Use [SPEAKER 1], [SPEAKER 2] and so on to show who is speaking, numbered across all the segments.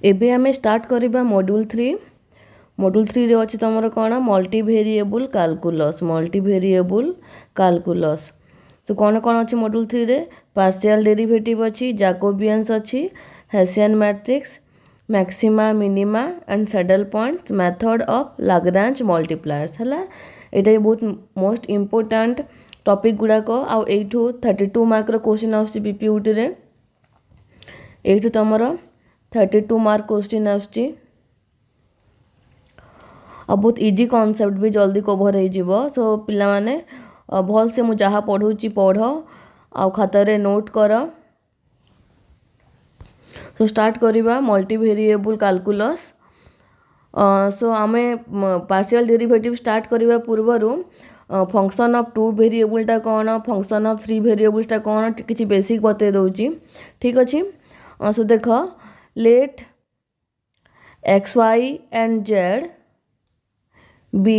[SPEAKER 1] एबे आमे स्टार्ट करिबा मॉड्यूल 3। मॉड्यूल 3 रे अछि तमरो कोन मल्टीवेरिएबल कैलकुलस। सो कोन कोन अछि मॉड्यूल 3 रे पार्शियल डेरिवेटिव अछि, जैकोबियंस अछि, hessian matrix, maxima minima and saddle points, method of Lagrange multipliers हला। एटा बहुत मोस्ट इंपोर्टेंट टॉपिक गुडा को आ एठू 32 मार्क रो क्वेश्चन आउछि पीपीयूटी रे। एठू तमरो 32 मार्क क्वेश्चन आउछि आ बहुत इजी कॉन्सेप्ट भी जल्दी कवर हो जिवो। सो पिला माने भल से मु जहा पढौची पढ आ खाता रे नोट कर। सो स्टार्ट करिबा मल्टीवेरिएबल कैलकुलस। सो आमे पार्शियल डेरिवेटिव स्टार्ट करिबा पूर्वरु फंक्शन ऑफ 2 वेरिएबल टा कोन, फंक्शन ऑफ 3 वेरिएबल टा कोन किछि बेसिक बते दउची। ठीक अछि। सो देखो let x, y and z be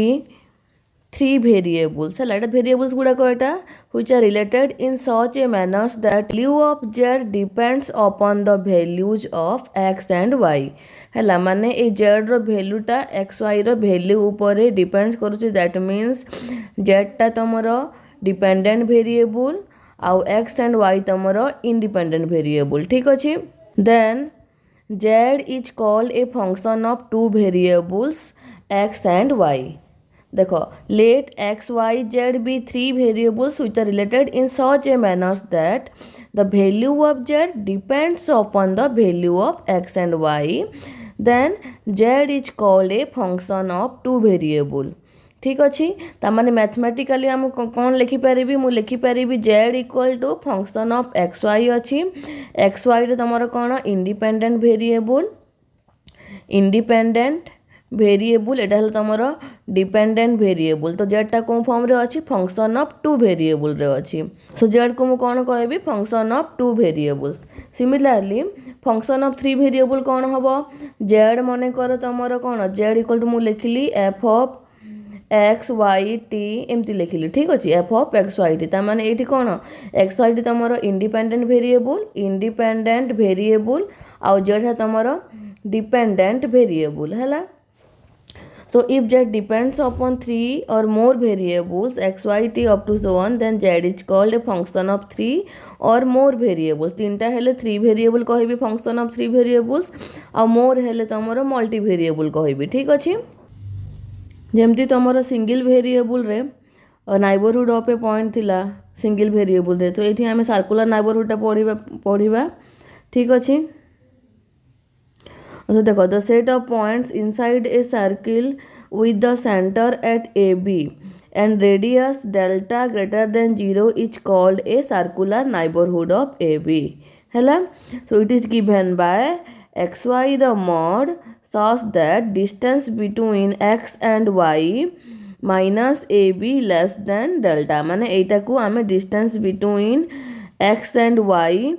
[SPEAKER 1] 3 variables. So let variables गुड़ा को एटा which are related in such a manner that value of z depends upon the values of x and y. हैला माने ए z रो वैल्यू टा x y रो value ऊपर depends करूची। दैट मीन्स z टा तमरो डिपेंडेंट वेरिएबल आउ x and y तमरो इंडिपेंडेंट वेरिएबल। ठीक अछि। Then z is called a function of 2 variables x and y. देखो let x, y, z be 3 variables which are related in such a manner that the value of z depends upon the value of x and y. Then z is called a function of 2 variable. ठीक अच्छी तामाने mathematically आम कौन लिखिपारि मु लिखिपारि z equal to function of x y अच्छी। X y रे तुम कौन इंडिपेंडेंट वेरिएबल एटा हल तुम डिपेंडेंट वेरिएबल। तो जेड टा कौ फॉर्म रे अच्छी फंक्शन ऑफ 2 वेरिएबल रे अच्छी। सो जेड को मु कौन कहबी function of 2 variables. Similarly function of 3 variable कौन हबो जेड मन कर तुम कौन जेड इक्वल टू मु लिखली f of x y t एमती लिखिली। ठीक अच्छे f of x y t ताने ये कौन एक्स वाई टी तुम इंडिपेंडेंट वेरिएबल आउ जेड है तुम डिपेंडेंट वेरिएबल है। So if z depends upon 3 or more variables x, y, t up to so on, then z is called a function of 3 or more variables. तीनटा हेले 3 variable कहबी function of 3 variables आ मोर हेले तमरो multi variable कहबी। ठीक अछि। जेमती तमरो single variable रे neighbourhood of A point थिला single variable रे, तो एठी हमें सर्कुलर नाइबरहुड टा पढ़िबा। ठीक अछि। So देखो the set of points inside a circle with the center at AB and radius delta greater than 0 is called a circular neighborhood of AB. हैला। So it is given by xy the mod such that distance between x and y minus AB less than delta। माने एटा को आमे distance between x and y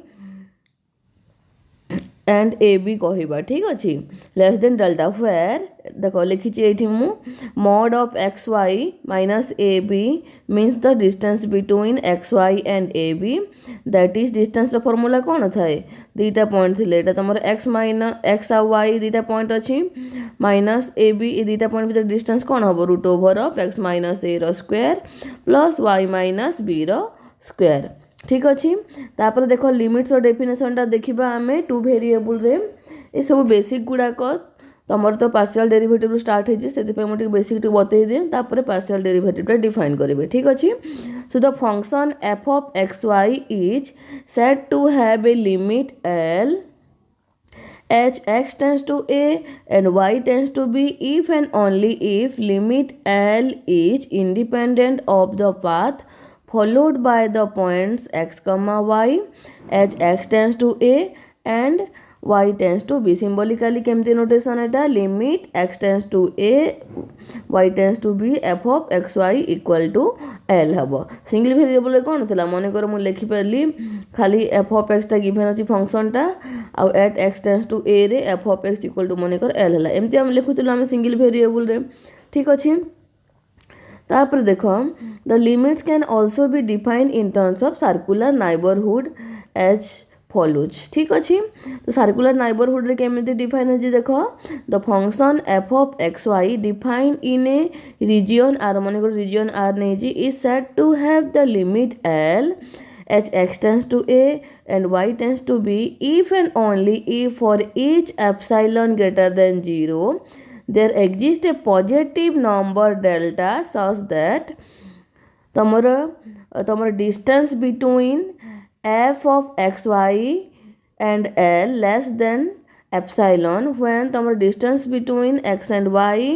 [SPEAKER 1] and a b कहबा। ठीक अच्छे less than delta where देखो लिखी ये मु mod of x y minus a b means the distance between x y and a b. That is distance formula कौन थाए दुईटा पॉइंट थे तुम एक्स आ वाई दुईटा पॉइंट अच्छी माइनस ए बी ये दुईटा पॉइंट भर डिस्टेंस कौन हम root over of x minus a square plus y minus b square. ठीक अच्छे। तापर देखो लिमिट्स और डेफिनेशन टा देखिबा आमे 2 वेरिएबल रे ए सब बेसिक गुड़ाक तुमर तो पार्शियल डेरिवेटिव स्टार्ट होइछि से मुझे बेसिक टी बतई दे तापर पार्शियल डेरिवेटिव टा डिफाइन करेंगे। ठीक अच्छे। So the function f of x y is said to have a limit l h x tends to a and y tends to b if and only if limit l is independent of the path followed by the points x comma y as x tends to a and y tends to b। symbolically केमती notation Etah limit x tends to a y tends to b f of x y equal to l हबो। Single variable कौन थिला मन कर मु लिखि परली खाली f of x टा गिवन अछि फंक्शन टा आ eight x tends to a रे f of x equal to मन कर l हला एमती हम लिखुतिलो हम सिंगल वेरिएबल रे। ठीक अछि। तापर देखो the limits can also be defined in terms of circular neighbourhood as follows ठीक अच्छे। तो सर्कुलर नाइबरहुड रे केमिति डिफाइन है देख the function f of x y defined in a region R मन को रीजन आर नहीं is said to have the limit l h x tends to a and y tends to b if and only if for each epsilon greater than 0 there exists a positive number delta such that तमर distance between f of x y and l less than epsilon when तमर distance between x and y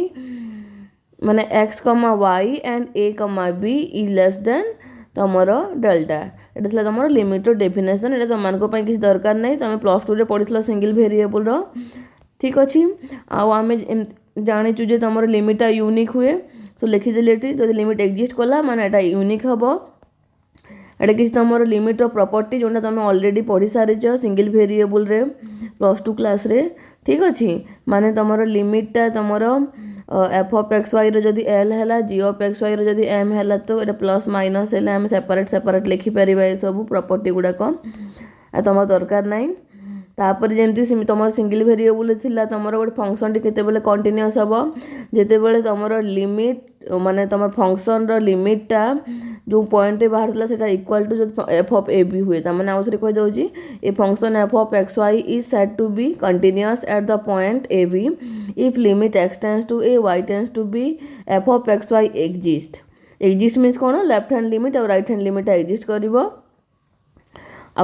[SPEAKER 1] माने x, y and a, b is less than तमर delta एटा तुम limiter definition एटा तुम किसी दरकार नहीं तुम +2 रे पढ़ी सिंगल वेरिएबल रो ठीक अच्छे आम जाचु जे तुम लिमिटा यूनिक हुए सो लिखिदेली ये जो लिमिट एक्जिस्ट कला माने एटा यूनिक हम एटा किसी तुम लिमिटर प्रॉपर्टी जोटा तुम ऑलरेडी पढ़ी सारी सिंगल वेरिएबल रे +2 क्लास रे ठीक अच्छे माने तुम लिमिटा तुम एफ ऑफ एक्स वाई रो जदि एल है जी ऑफ एक्स वाई रो जदि एम है तो ये प्लस माइनस है आम सेपरेट लिखिपर ये सब प्रॉपर्टी गुड़ाक तुम दरकार ना तापर जमी तुम सिंगल वेरिएबल थिला तुम गोटे फंक्शन टी केतेबेले कंटिन्यूअस हम जितेबेले तुम लिमिट माने तुम फंक्शन रो लिमिटा जो पॉइंट बाहर था सेटा इक्वल टू जो एफ ऑफ ए बी हुए मैंने आउे कही दूसरी a function f of x y is said to be continuous at the point a b if limit x tends to a y tends to b f of x y exist means कौन left hand limit और right hand limit exist कर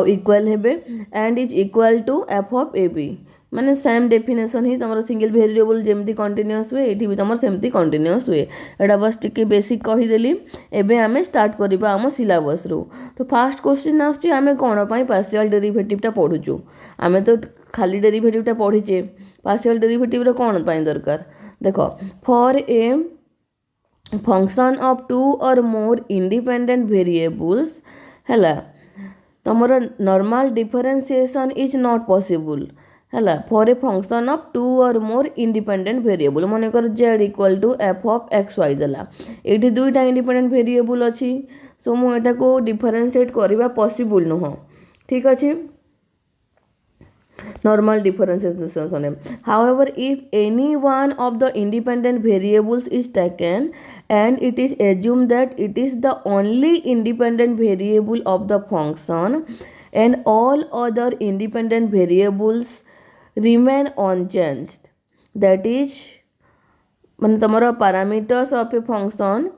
[SPEAKER 1] equal हेबे and is equal to f of a b माने same definition ही तुम single variable जमती continuous हुए ये भी तुम सेमती कंटिन्यूअस हुए एटा बस टिके बेसिक कहीदेली एबे आमे स्टार्ट करबा आम सिलेबस रो। तो फास्ट क्वेश्चन आछी आमे कोन पई पार्शियल डेरिवेटिव पढ़ुचु आमे तो खाली डेरिवेटिव पढ़ीचे पार्शियल डेरिवेटिव रो कोन पई दरकार देखो फॉर ए फंक्शन ऑफ 2 और मोर इंडिपेंडेंट वेरिएबल्स हैला तुमर normal differentiation is not possible है फॉर ए फंक्शन ऑफ 2 और मोर इंडिपेंडेंट वेरिएबल मनकर z equal to f of x y देला ये दुईटा इंडिपेंडेंट वेरिएबल अच्छी सो मुझे को डिफरेंशिएट करवा पॉसिबल नुह ठीक अच्छे normal differentiation. However, if any one of the independent variables is taken and it is assumed that it is the only independent variable of the function and all other independent variables remain unchanged, that is when तमरा parameters of a function,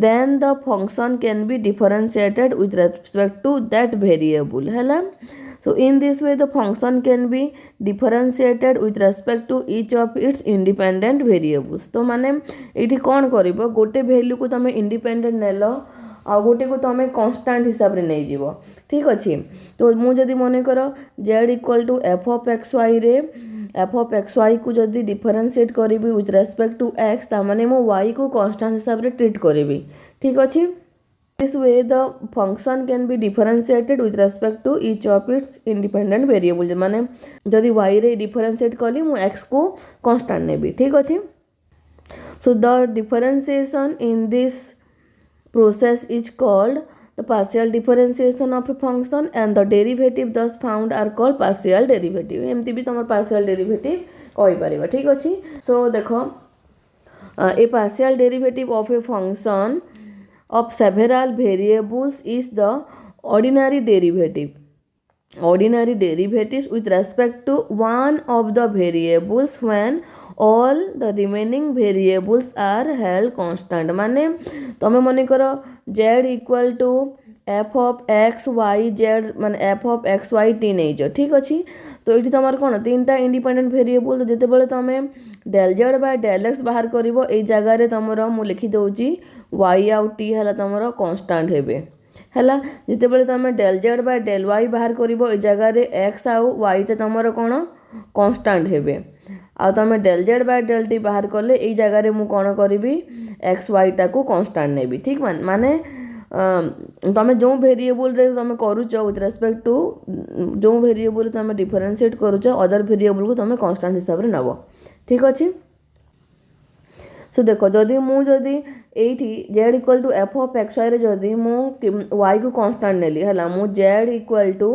[SPEAKER 1] then the function can be differentiated with respect to that variable है। So in this way the function can be differentiated with respect to each of its independent variables। तो माने ये कौन कर गोटे value को तुम independent nail आ गोटे को तुम कांस्टेंट हिसाब से नहीं जीव ठीक अच्छे। तो मुझे मन कर z equal to f of x y रे एफ ऑफ एक्स वाई को जदि डिफरेंशिएट करी विथ रेस्पेक्ट टू एक्स तामाने मो वाई को कांस्टेंट हिसाब से ट्रीट करी ठीक अच्छे। This way the function can be differentiated with respect to each of its independent variables। माने जदि y रे differentiate कली मु x को constant नेबी ठीक अच्छे। So the differentiation in this process is called the partial differentiation of a function and the derivative thus found are called partial derivative। एमती भी तुम partial derivative कहि परिबा ठीक अच्छे। So देखो a partial derivative of a function of several variables is the ordinary derivative with respect to one of the variables when all the remaining variables are held constant। माने तुम मन कर z equal to f of x y z माने f of x y टी नहीं जो ठीक अच्छे। तो ये तुम कौन तीन टा इंडिपेंडेंट वेरिएबल तो जिते बड़े तुम del z by del x बाहर कर जगार तुम मु लिखी दूची y आउ t है तुम कांस्टेंट हेबे है जिते बड़े तुम del z by del y बाहर कर जगार x आउ y टे तुम कौन कांस्टेंट हेबे आ तुम del z by del t बाहर कले ये जगार मु कौन करी एक्स वाई टा को कांस्टेंट नेबी ठीक माने तुम जो वेरिएबल रे तुम करूच विथ रेस्पेक्ट टू जो वेरिएबल तुम डिफरेंशिएट करूच अदर वेरिएबल को तुम कांस्टेंट हिसाब से नब ठीक अच्छे। सो देखो जदि मुझे z equal to f of x y जदि मु वाई को कांस्टेंट नेली है मु z equal to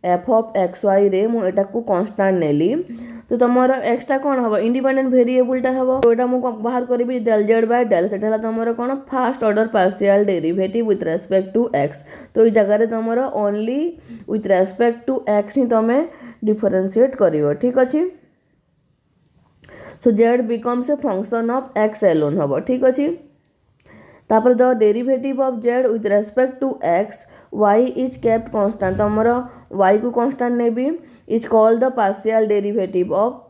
[SPEAKER 1] f of x y रे मु एटा को कांस्टेंट नेली तो तुमर एक्सटा कौन हम इंडिपेंडेंट भेरिएबलटा हम तो यहाँ बाहर करी डेल जेड बाय डेल से तुम कौन first order partial derivative with respect to x तो ये जगह तुम only with respect to x ही तुम डिफरेंशिएट कर ठीक अच्छे so z becomes a function of x alone हम ठीक अच्छे तापर the derivative of z with respect to x y is kept constant तुमर वाई को कांस्टेंट नेबी is called the partial derivative of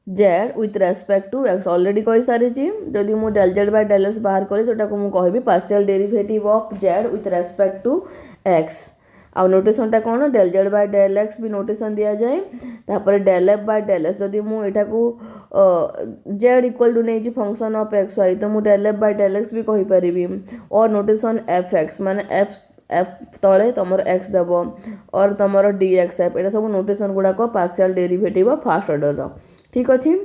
[SPEAKER 1] z with respect to x already कही सारी जदि मु del z by del x बाहर करी तो मु कहबी partial derivative of z with respect to x आ नोटेशनटा कौन del z by del x भी नोटेशन दि जाए तापर del f by del x जदि मु एटा को जेड इक्वल टू नहीं फंक्शन ऑफ एक्स वाई तो मु del f by del x भी कहि परिबी और नोटेशन एफ एक्स माने एफ एफ तले तुम एक्स देव और तुम डी एक्स एफ यहाँ सब नोटेशन गुड़ाक partial derivative of first order ठीक अच्छे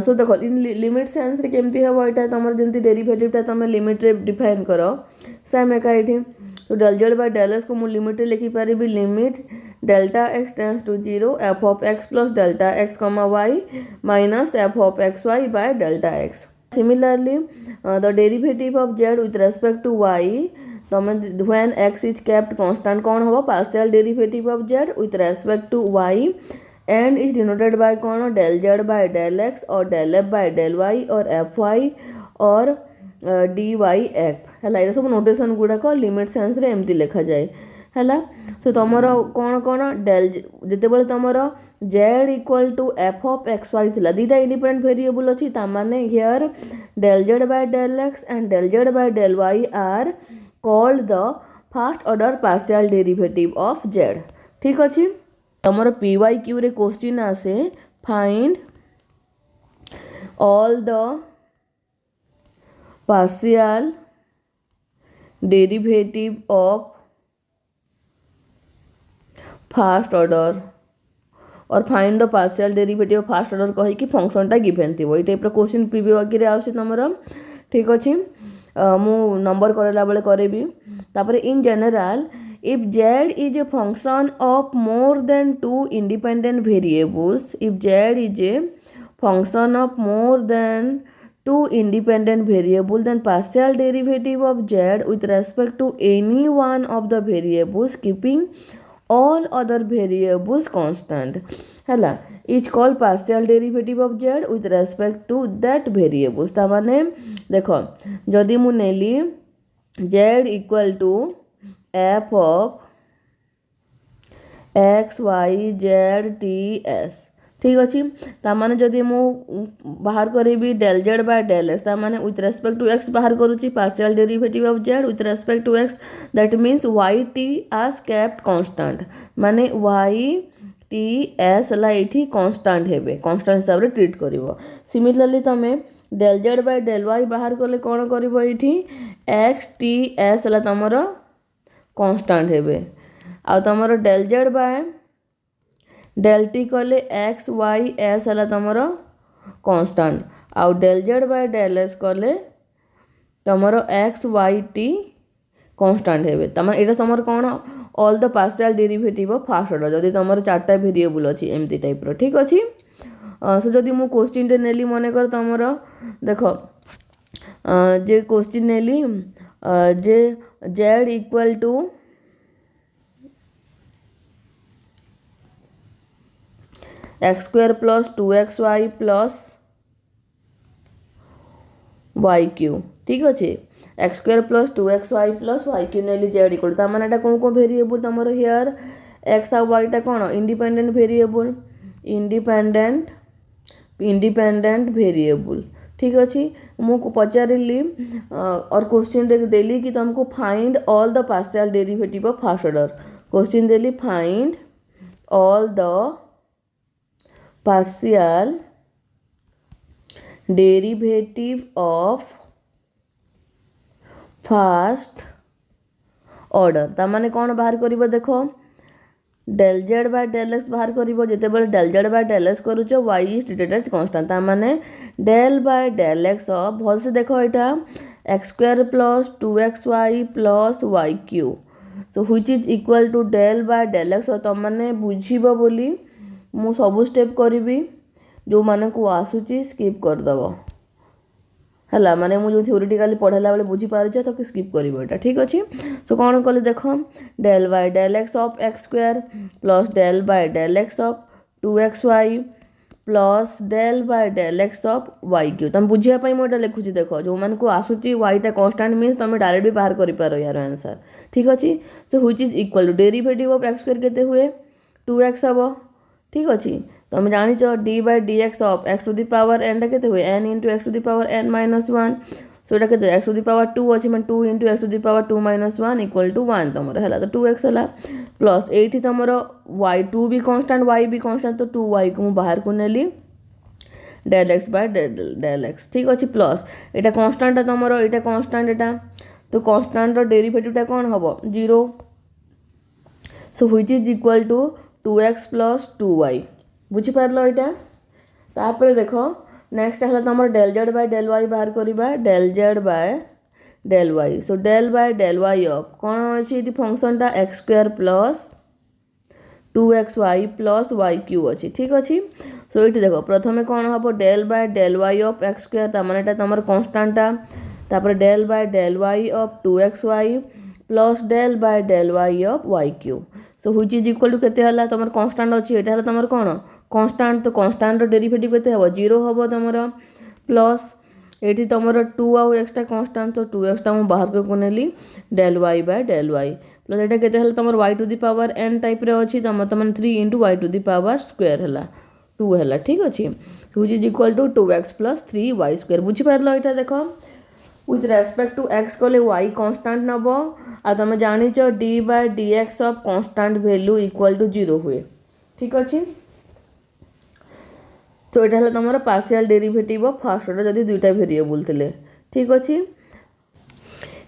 [SPEAKER 1] सो देख इन लिमिट सेन्स रे केमती हम यहाँ तुम जमी डेरिवेटिवटा तुम लिमिट रे डिफाइन कर सेम एका ये तो del z by del x को मुझे लिमिट लिखिपारि limit delta x tends to 0 f of x plus delta x comma y minus f of x y by delta x similarly the derivative of z with respect to y तुम when x is kept constant कौन हम partial derivative of z with respect to y and is denoted by कौन del z by del x और del f by del y और f y और d y f है ये सब notation गुड़ाक limit sense रे एमती लिखा जाए है सो तुम कौन कौन डेल जिते तुम z equal to f of x y थी दीटा इंडिपेंडेंट वेरिएबल अच्छी ताने here del z by del x and del z by del y are called the first order partial derivative of z ठीक अच्छे तुम P Y Q रे question आसे find all the partial derivative of first order और find the partial derivative of first order कहीकि फंक्शनटा given थी ये टाइप क्वेश्चन पीवी वगैरह आउछ तुम ठीक अच्छे मु नंबर करला बेले करेबी तापर in general if z is a function of more than two independent variables if z is a function of more than two independent variable then partial derivative of z with respect to any one of the variables keeping all other variables constant है is called partial derivative of z with respect to that variables ता माने देखो जदि मु नेली z equal to f of x y z t s ठीक अच्छे ताने जदि मु बाहर करी del z by del x ताने विथ रेस्पेक्ट टू एक्स बाहर करुच्ची partial derivative of z with respect to x that means y टी आज केप्ट कांस्टेंट माने वाई टी एस ये कांस्टेंट हेबे कांस्टेंट हिसाब से ट्रीट कर सिमिलरली तुम del z by del y बाहर कले कौन कर एक्स टी एस तुम कांस्टेंट हेबे आ तुम डेल जेड बाय डेल टी कले एक्स वाई एस है तुम कांस्टेंट आउ del z by del s कले तुम एक्स वाई टी कांस्टेंट हेबे तमाने एटा तुम कौन all the partial derivative of first order जदि तुम चार्टा वेरिएबल अच्छी एमती टाइप रो ठीक अच्छे सो जदि मु क्वेश्चन टे नेली मन कर तुम देख जे क्वेश्चन नेली जे z equal to x square plus 2xy plus y cube ठीक अच्छे x square plus 2xy plus y cube नेली जेड इक्वल टू तामाने कौन कौन वेरिएबल तुम हियर एक्स आ वाईटा कौन इंडिपेंडेंट वेरिएबल इंडिपेंडेंट वेरिएबल ठीक अच्छे मुझे पचारि और क्वेश्चन देली कि तुमको find all the partial derivative of first order question देली find all the partial derivative of first order तामाने कौन बाहर करिवो देखो del z by del x बाहर करिवो जेते बेले del z by del x करूचो y is treated as constant तामाने डेल बाय डेल एक्स भल से देखो एटा x square plus 2xy plus y Q so which is equal to del by del x तुम मैंने बुझीब बोली मु सब स्टेप करी जो माने को आसूची स्किप करदेव है माने मुझे थ्योरेटिकली पढ़ाला बेले बुझीपार तो स्किप कर ठीक अच्छे। सो कौन कले देख del by del x of x square plus del by del x of 2xy plus del by del x of y q तुम बुझापी मुझे लिखुची देख जो मैंने को आसूची वाईटा कन्स्टाट मीन्स तुम डायरेक्ट भी बाहर कर यार आंसर ठीक अच्छे। So which is equal to derivative of x square केते हुए 2x हम ठीक अच्छे। तुम जाच d by d x of x to the power n टा के n into x to the power n minus 1 so ये के एक्स टू दी पावर 2 अच्छे मैं 2 into x to the power 2 minus 1 equal to 1 तुम है तो 2x है प्लस ये तुम वाई 2 भी कन्स्टाट वाई भी कन्स्टाट तो 2y को बाहर को नेली del x by del x ठीक अच्छे प्लस यहाँ कन्स्टाटा तुम यहाँ कन्स्टाट यहाँ तो कन्स्टाट डेरिवेटिवटा कौन हम 0 so which is equal to 2x plus 2y बुझीपार यहाँ तापर देख नेक्स्ट है तुम del z by del y बाहर करवा del z by del y so del by del y of कौन अच्छी फंक्शनटा x square plus 2xy plus y cube अच्छी ठीक अच्छे। सो ये देख प्रथम कौन हम del by del y of x square तार तुम कन्स्टाटा तापर del by del y of 2xy plus del by del y of y Q so which is equal to केते तुम कन्स्टाट अच्छी यहाँ तुम कौन कन्स्टाट तो कन्स्टाट डेरिवेटिव केते हम 0 हम तुम प्लस ये तुम 2 आउ एक्सट्रा कन्स्टाट तो 2x टा बाहर को नेली del y by del y plus यहाँ के तुम y to the power n type अच्छी तुम तुम 3 into y to the power square है 2 है ठीक अच्छे। Which is equal to 2x plus 3y square बुझीपार यहाँ देख विथ रेस्पेक्ट टू एक्स कले y कन्स्टाट नब आ तुम जाच d by d x of constant value equal to 0 हुए ठीक अच्छे। तो यहाँ तुम partial derivative of first order जदि दुईटा वेरिएबल थे ठीक अच्छे।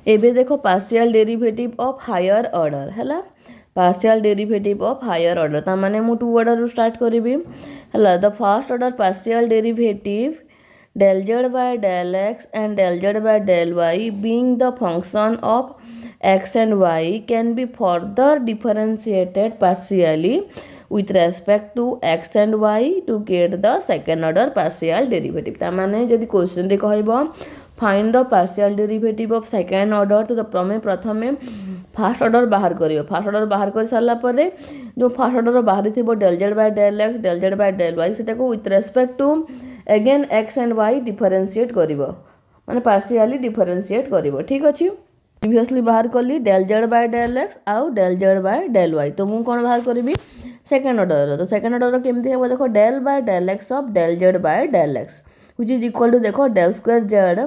[SPEAKER 1] एबे देखो partial derivative of higher order है partial derivative of higher order ता माने मु 2 ऑर्डर स्टार्ट करी है the first order partial derivative del z by del x and del z by del y being the function of x and y can be further differentiated partially with respect to x and y to get the second order partial derivative ता माने जदि question रे कहबो find the partial derivative of second order तो तुम प्रथम fast order बाहर कर फास्ट ऑर्डर बाहर कर सारा पर जो फास्ट ऑर्डर बाहरी थी del z by del x del z by del y से with respect to again x and y differentiate कर माने पार्शियली डिफरेन्सीएट कर ठीक अच्छे। प्रीवियसली बाहर कली del z by del x आउ del z by del y तो मुझे कौन बाहर करी सेकेंड ऑर्डर तो सेकेंड ऑर्डर केमती हम देखो del by del x of del z by del x which is equal to देखो del square z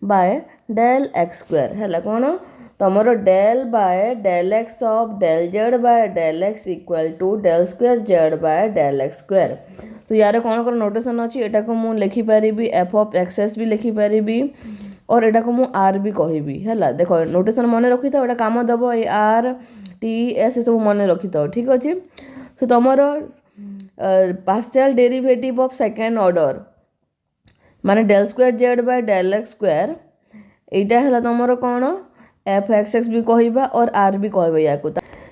[SPEAKER 1] by del x square है कौन तुम del by del x of del z by del x equal to del square z by del x square तो यार कौन कौन notation अच्छी यहाँ को मुझे लिखिपारि एफ ऑफ एक्सेस भी लिखिपारि और यहाँ को मुझे आर भी कहबी है देख नोटेशन मन रखी था कम दब ये आर टी एस सब मन रखी था ठीक अच्छे। तो तुम partial derivative of second order माने del square z by del x square यहाँ है तुम कौन एफ एक्स एक्स भी कहबा और आर भी कहबा या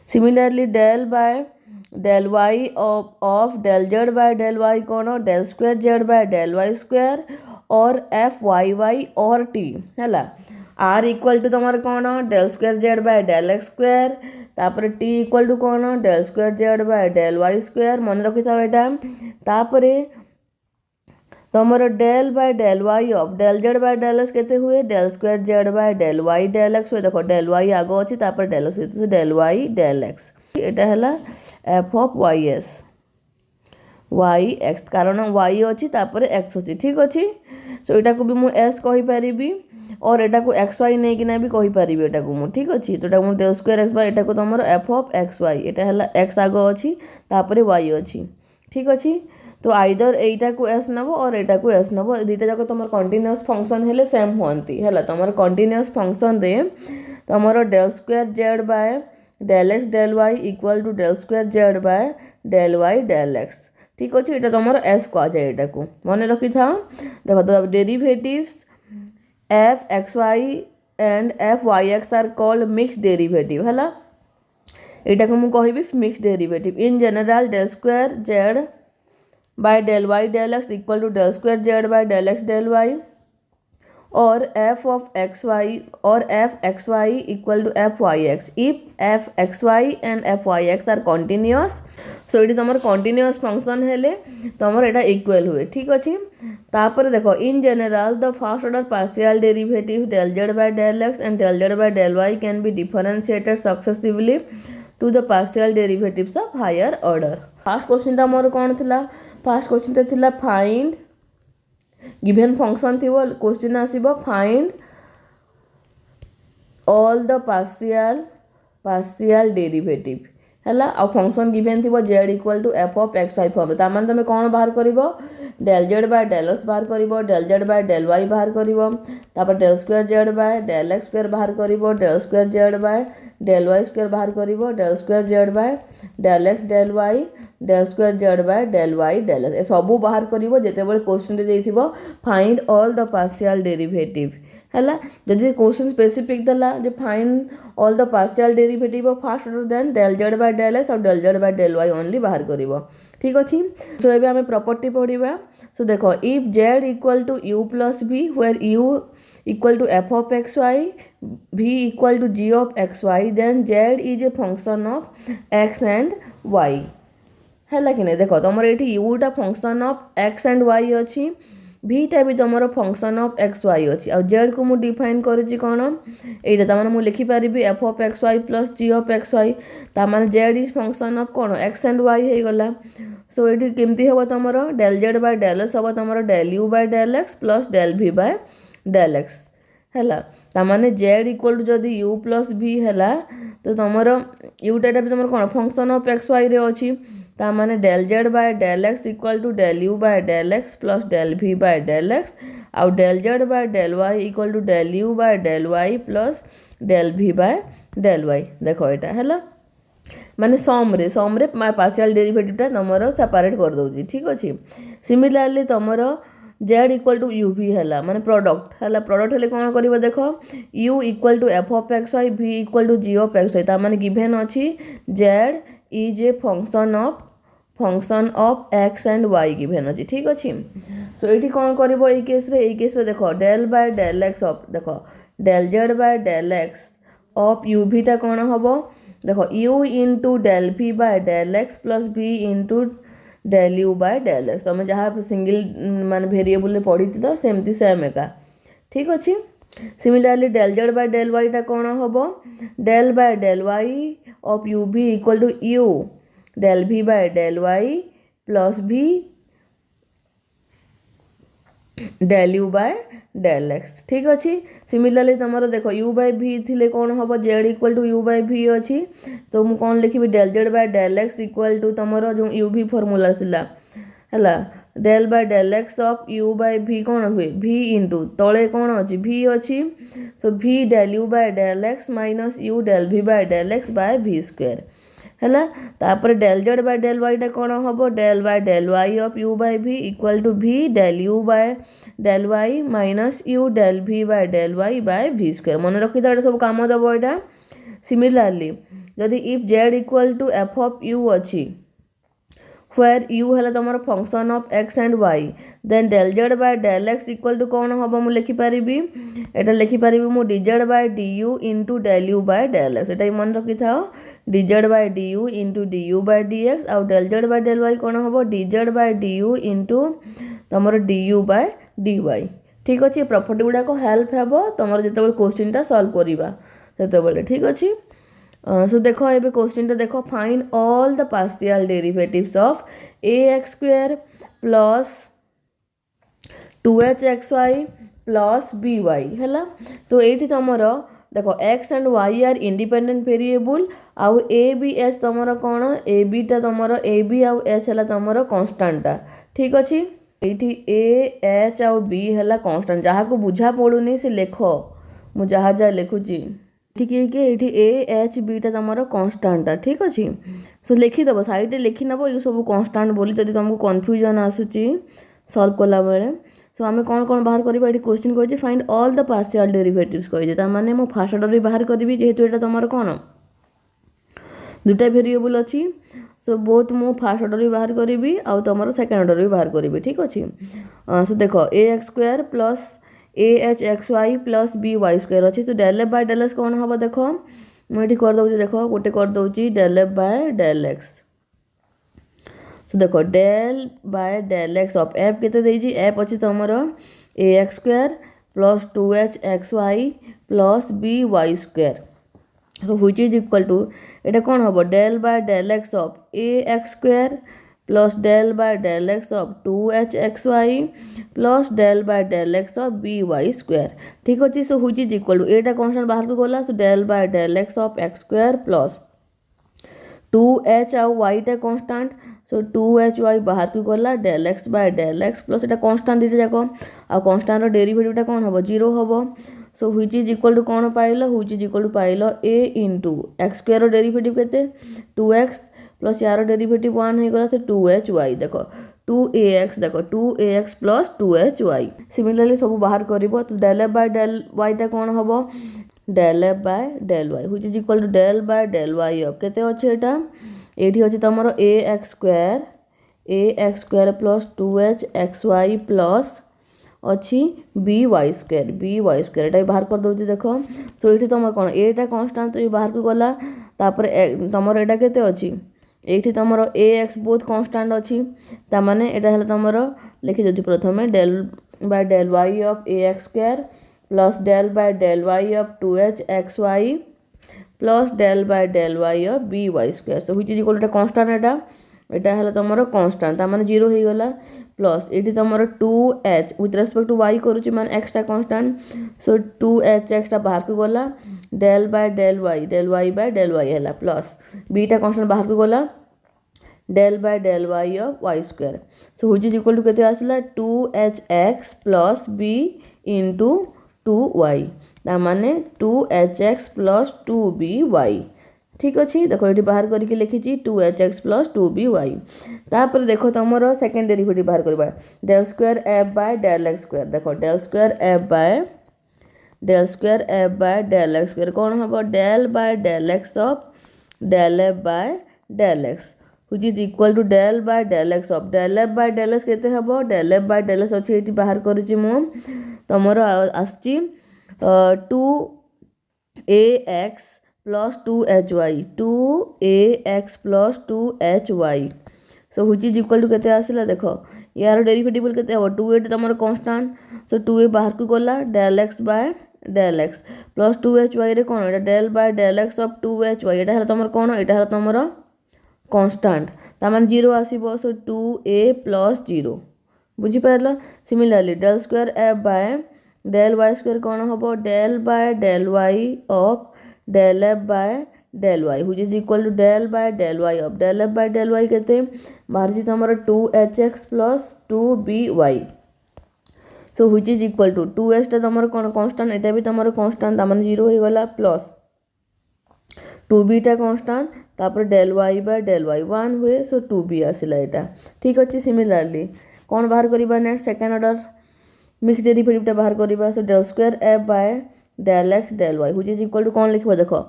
[SPEAKER 1] similarly del by del y of del z by del y कौन del square z by del y square और एफ वाई वाई और टी है आर इक्वल टू तुम कौन del square z by del x square तापर t equal to कौन del square z by del y square मन रखी था यहाँ तापर तुम del by del y of del z by del x केते हुए del square z by del y del x हुए देखो डेल वाई आग अच्छी तापर del x del y del x यहाँ है f of y s y x कारण वाई अच्छी तापर एक्स अच्छी ठीक अच्छे। सो यहाँ को भी मुझे एस कहीपरि और यहाँ को एक्स वाई नहीं कि भी कहीपरि यहाँ को मुझे ठीक अच्छे तो यहाँ डेल स्क्वायर एक्स वाई यहाँ को तुम एफ ऑफ एक्स वाई यहाँ है एक्स आग अच्छी तापर वाई अच्छी ठीक अच्छे। तो आइदर एटा को एस नब और एटा को एस नब दुईटा जाक तुम कंटिन्यूअस फंक्शन हेले सेम होती है तुम कंटिन्यूअस फंक्शन रे तुम del square z by del x del y equal to del square z by del y del x ठीक अच्छे यहाँ तुम एस कह जाए यहाँ को मन रखी था देख derivatives f x y and f y x are called mixed derivative है एटा को मु कहबी mixed derivative in general del square z by del y del x equal to del square z by del x del y or f of xy or f xy equal to fyx if f xy and fyx are continuous so it is तुम continuous function हेले तुम एटा equal हुए ठीक अच्छे तापर देखो in general the first order partial derivative del z by del x and del z by del y can be differentiated successively to the partial derivatives of higher order first question ता मोर कौन थिला first question ता थिला find given function थी question आसीबो find all the partial derivative हैला आ फंक्शन गिवन थी z equal to f of x y form ता मान तुम कौन बाहर करिवो del z by del x बाहर करिवो del z by del y बाहर करिवो तापर del square z by del x square बाहर करिवो del square z by del y square बाहर करिवो del square z by del x del y del square z by del y del x ए सबू बाहर करिवो जेतेबेले क्वेश्चन दे देथिबो find all the partial derivative हैला जदि क्वेश्चन स्पेसिफिक दला जे find all the partial derivative of first order then del z by del x और del z by del y only बाहर करिवो ठीक अछि सो एबे हमें प्रॉपर्टी पढिबा सो देखो if z equal to u plus v where u equal to f of xy v equal to g of xy then z is a function of x and y हैला कि नहीं देखो तुम ये u टा function of x and y अच्छी v टा भी तुम फंक्शन ऑफ x y अच्छी आ z को मुझे डिफाइन करी कौन ये तमाने मुझे लिखिपारि f of x y plus g of x y तमाने z is function of कौन x एंड y हो गला सो ये केमती हम तुम del z by del x हम तुम del u by del x plus del v by del x हैला तमाने z इक्वल टू जदि u plus v हैला तो तुम u टा भी तुम कौन फंक्शन ऑफ x y रे अच्छी तामाने del z by del x equal to del u by del x plus del v by del x और del z by del y equal to del u by del y plus del v by del y देखो एटा हैला माने सम रे partial derivative टा तमरो separate कर दोजी ठीक अछि सिमिलरली तमरो z equal to u v हैला माने प्रोडक्ट हेले कोन करबो देखो u equal to f of x y v equal to g of x y ता माने गिवन अछि z is a function of x and y given अछि ठीक अछि सो एठी कोन करबो ए केस रे देखो del by del x of देखो del z by del x of u v ता कोन हबो देखो u into del v by del x plus v into del u by del x तुम जहाँ सिंगल मान वेरिएबल पढ़ी तो सेमती सेम एका ठीक अछि similarly del z by del y ता कोन हबो del by del y of u v equal to u del v by del y plus v del u by del x ठीक अच्छी सिमिलरली तुम देखो u by v थिले कौन हम z equal to u by v अच्छी तो मुझे कौन लिखी del z by del x equal to तुम जो u v फॉर्मूला थिला हैला del by del x of u by v कौन हुए v इंटू तले कौन अच्छी v अच्छी सो v del u by del x minus u del v by del x by v square हैला तापर del z by del y टा कौन हम del by del y of u by v equal to v del u by del y minus u del v by del y by v square मन रखी था सब काम दब यहाँ सिमिलरली जदि if z equal to f of u अच्छी where u है तुम function of x and y then del z by del x equal to कौन हम मुझे लिखिपारि एटा लिखिपारि मु dz by du into del u by del x एटा मन रखी था dz by du into du by dx और del z by del y कौन हम dz by du into तुम du by dy ठीक अच्छे प्रॉपर्टी गुड़ाक हेल्प हे तुम जो क्वेश्चन टा सॉल्व करवा से ठीक अच्छे सो देखो ये क्वेश्चन देखो find all the partial derivatives of ax square plus 2hxy plus by है तो ये तुम देखो x and y are independent variable आउ a b h तुम कौन a b टा तुम a b आउ h है तुम कन्स्टाटा ठीक अच्छे ये a h आउ b है कन्स्टाट जहाँ को बुझा पड़ूनी से लेख मुझे जहाँ जहाँ लिखुची ठीक है कि ये a h b टा तुम कन्स्टाटा ठीक अच्छे सो लिखिदेव साइड लिखिनब ये सब कन्स्टाट बोली जब तुमको कन्फ्यूजन आसूची सॉल्व कला बेले सो आम कौन कौन बाहर करवा ये क्वेश्चन कही find all the partial derivatives कही तार माने मो फास्ट ऑर्डर भी बाहर करी जेहेतु ये तुम कौन दुटा वेरिएबल अच्छी सो बोथ मु फास्ट ऑर्डर भी बाहर करी आउ तुम सेकेंड ऑर्डर भी बाहर करी ठीक अच्छे। सो देख a x square plus a h x y plus b y square अच्छी। So del f by del x कौन हम देख मुझे करदे देख गोटे करदे del f by del x. So देख del by del x of f के एफ अच्छी तुम a x square plus 2h x y plus b y square. So which is equal to एटा कौन हम del by del x of a x square plus del by del x of 2h x y plus del by del x of b y square ठीक अच्छे। So which is equal to एटा constant बाहर को गला। So del by del x of x square plus 2h आउ Y टा constant. सो 2h Y बाहर को गला del x by del x plus एटा कॉन्स्टेंट दीटा जाक आ कॉन्स्टेंट रो डेरिवेटिव कौन हम 0 हम। So which is equal to कौन पाइल व्हिच इज इक्वल टू पाइल ए इंटू एक्स स्क्वायर रो डेरिवेटिव केते 2x प्लस यार डेरिवेटिव 1 हो गला। सो 2h वाई देख 2ax देख 2ax plus 2h Y. Similarly सब बाहर करिवो तो del f by del y टा कौन हम del f by del y which is equal to del by del y of केते अछि एटा एठी अछि तमरो a x square plus 2h x y plus अच्छी बी वाई स्क्वायर एटा बाहर कर दउछि देख। सो एठी तुम कौन एटा कांस्टेंट तो बाहर को गला तापर तुमर एटा केते अछि एठी तुमर ए एक्स बोथ कांस्टेंट अछि ता माने एटा हला तुमर लिखि दउछि प्रथमे del by del y of a x square plus del by del y of 2h x y plus del by del y of b y square. So which is equal to constant एटा हला तुमर constant ता माने 0 हो गला plus एटी तुम 2h with respect to y करुच्ची माने एक्सटा कांस्टेंट। सो 2h एक्सटा बाहर को गला del by del y by del y है प्लस बीटा कांस्टेंट बाहर को गला del by del y of y square. So which is equal to केते आसला 2h x plus B into 2y ता माने 2h एक्स प्लस 2by ठीक अच्छे। देखो ये बाहर करके लिखी 2h एक्स प्लस 2by तापर देखो तुम सेकेंड डेरिवेटिव बाहर करवा del square f by del x square. देखो del square f by del x square कौन हम del by del x of del f by del x which is equal to del by del x of del f by del x केते हबो del f by del x अछि एटी बाहर करूची मु तमरो आसची 2ax plus 2ax plus 2hy। So which is equal to केते आसिला देखो यार डेरिवेटिव केते हो 2a तमरो कांस्टेंट। सो 2a बाहर को गला del x by del x plus 2hy रे कोन एटा del by del x of 2hy एटा हला तमरो कोन एटा हला तमरो कांस्टेंट ता माने 0 आसीबो। सो 2a प्लस 0 बुझी पारलो। Similarly del square f by del y square कौन हम del by del y of del f by del y which is equal to del by del y of del f by del y केते बाहर जी तुम 2h x plus 2by। So which is equal to 2h टा तुम कौन constant एटा भी तुम constant ता माने 0 हो गला प्लस 2b टा कांस्टेंट तापर del y by del y 1 हुए। सो 2b आसिला एटा ठीक अच्छे। सिमिलरली कौन बाहर करबा next second order mix derivative टा बाहर करबा। So del square f by del x del y which is equal to कौन लिखबा देखो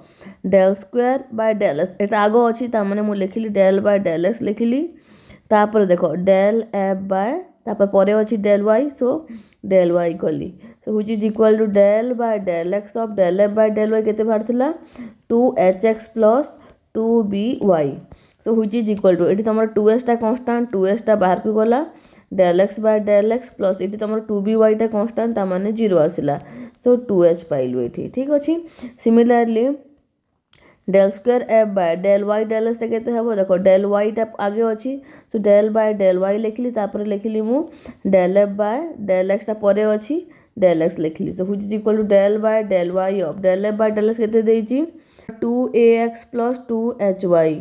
[SPEAKER 1] del square by del x एटा आगो अछि ता माने मु लिखिली डेल बाय डेल एक्स लिखिली तापर देखो डेल एफ बाय तापर परे अछि del y. So del y कली। So which is equal to del by del x of del f by del y केते बाहर थिला 2h x plus 2by। So which is equal to एटी तुम 2h टा कांस्टेंट 2h टा बाहर को गला del x by del x plus ये तुम 2by टा कांस्टेंट ता माने 0 आसिला। सो 2h पाइलु एठी ठीक अच्छे। Similarly del square f by del y del x टा केते हबो देखो डेल वाई टा आगे अछि। So del by del y लिखली तापर लिखली मु del f by del x टा परे अछि डेल एक्स लिखली। So which is equal to del by del y of del f by del x केते देइची 2ax plus 2hy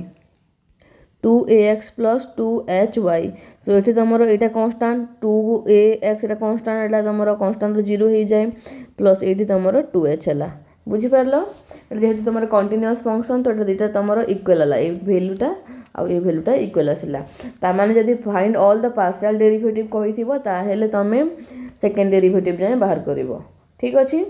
[SPEAKER 1] 2ax plus 2hy। सो ये तुम यहाँ कांस्टेंट 2ax एटा कांस्टेंट एटा तुम कांस्टेंट 0 हो जाए प्लस ये तुम 2h है बुझीपार जेहेतु तुम कंटिन्यूअस फंक्शन तो दुटा तुम इक्वल है ये भैल्यूटा आउ ये भैल्यूटा इक्वल आसला ताने जदि find all the partial derivative कही तुम सेकेंड डेरिवेटिव जाए बाहर कर ठीक अच्छे।